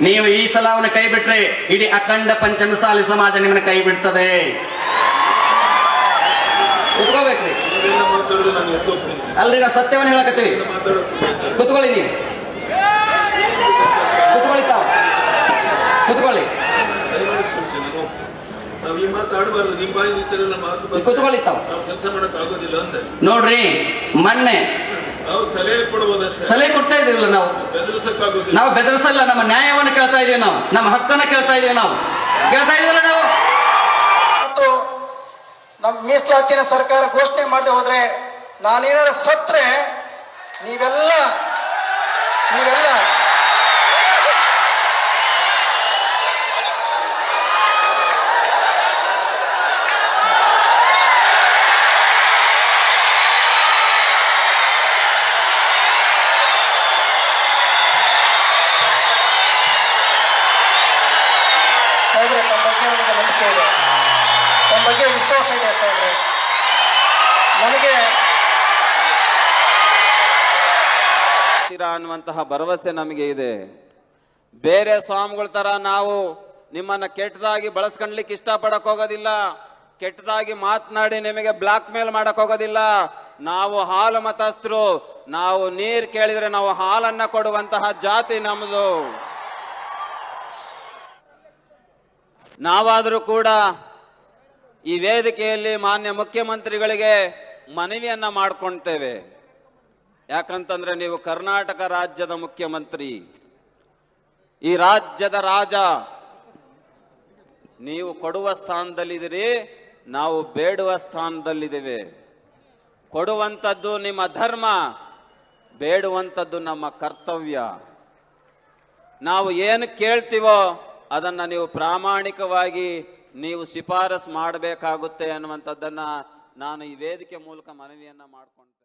ನೀವು ಈ ಸಲ ಅವನ ಕೈ ಬಿಟ್ರೆ ಇಡೀ ಅಖಂಡ ಪಂಚಮಸಾಲಿ ಸಮಾಜ ನಿಮ್ಮನ್ನ ಕೈ ಬಿಡ್ತದೆ. ಕುತ್ಕೋಬೇಕ್ರಿ. ಅಲ್ರಿ ನಾವು ಸತ್ಯವನ್ನ ಹೇಳಕತ್ತೀವಿ. ಕುತ್ಕೊಳ್ಳಿ, ನೀವು ಕುತ್ಕೊಳ್ಳಿ, ತಾವು ಕುತ್ಕೊಳ್ಳಿ, ಕುತ್ಕೊಳ್ಳಿ ತಾವು. ನೋಡ್ರಿ, ಮೊನ್ನೆ ಸಲಹೆ ಕೊಡ್ತಾ ಇದೀವಲ್ಲ, ನಾವು ಬೆದರಿಸಲ್ಲ. ನಮ್ಮ ನ್ಯಾಯವನ್ನು ಕೇಳ್ತಾ ಇದೀವಿ, ನಾವು ನಮ್ಮ ಹಕ್ಕನ್ನ ಕೇಳ್ತಾ ಇದೀವಿ, ನಾವು ಕೇಳ್ತಾ ಇದೀವಲ್ಲ ನಾವು. ಮತ್ತು ನಮ್ಮ ಮೀಸಲಾತಿನ ಸರ್ಕಾರ ಘೋಷಣೆ ಮಾಡದೆ ಹೋದ್ರೆ, ನಾನೇನಾರ ಸತ್ರೆ ನೀವೆಲ್ಲ ಸಾಹೇಬ್ರೆ, ತಮ್ಮ ಬಗ್ಗೆ ನನಗೆ ನಂಬಿಕೆ ಇದೆ, ತಮ್ಮ ಬಗ್ಗೆ ವಿಶ್ವಾಸ ಇದೆ ಸಾಹೇಬ್ರೆ. ನನಗೆ ಅನ್ನುವಂತಹ ಭರವಸೆ ನಮಗೆ ಇದೆ. ಬೇರೆ ಸ್ವಾಮಿಗಳ ತರ ನಾವು ನಿಮ್ಮನ್ನ ಕೆಟ್ಟದಾಗಿ ಬಳಸ್ಕೊಳ್ಲಿಕ್ಕೆ ಇಷ್ಟಪಡಕ್ ಹೋಗೋದಿಲ್ಲ, ಕೆಟ್ಟದಾಗಿ ಮಾತನಾಡಿ ನಿಮಗೆ ಬ್ಲಾಕ್ ಮೇಲ್ ಮಾಡಕ್ ಹೋಗೋದಿಲ್ಲ. ನಾವು ಹಾಲು ಮತಸ್ಥರು, ನಾವು ನೀರ್ ಕೇಳಿದ್ರೆ ನಾವು ಹಾಲನ್ನ ಕೊಡುವಂತಹ ಜಾತಿ ನಮ್ಮದು. ನಾವಾದರೂ ಕೂಡ ಈ ವೇದಿಕೆಯಲ್ಲಿ ಮಾನ್ಯ ಮುಖ್ಯಮಂತ್ರಿಗಳಿಗೆ ಮನವಿಯನ್ನ ಮಾಡ್ಕೊಳ್ತೇವೆ. ಯಾಕಂತಂದ್ರೆ ನೀವು ಕರ್ನಾಟಕ ರಾಜ್ಯದ ಮುಖ್ಯಮಂತ್ರಿ, ಈ ರಾಜ್ಯದ ರಾಜ. ನೀವು ಕೊಡುವ ಸ್ಥಾನದಲ್ಲಿದ್ದೀರಿ, ನಾವು ಬೇಡುವ ಸ್ಥಾನದಲ್ಲಿದ್ದೇವೆ. ಕೊಡುವಂಥದ್ದು ನಿಮ್ಮ ಧರ್ಮ, ಬೇಡುವಂಥದ್ದು ನಮ್ಮ ಕರ್ತವ್ಯ. ನಾವು ಏನು ಕೇಳ್ತೀವೋ ಅದನ್ನ ನೀವು ಪ್ರಾಮಾಣಿಕವಾಗಿ ನೀವು ಶಿಫಾರಸ್ ಮಾಡಬೇಕಾಗುತ್ತೆ ಅನ್ನುವಂಥದ್ದನ್ನ ನಾನು ಈ ವೇದಿಕೆ ಮೂಲಕ ಮನವಿಯನ್ನ ಮಾಡ್ಕೊಂಡೆ.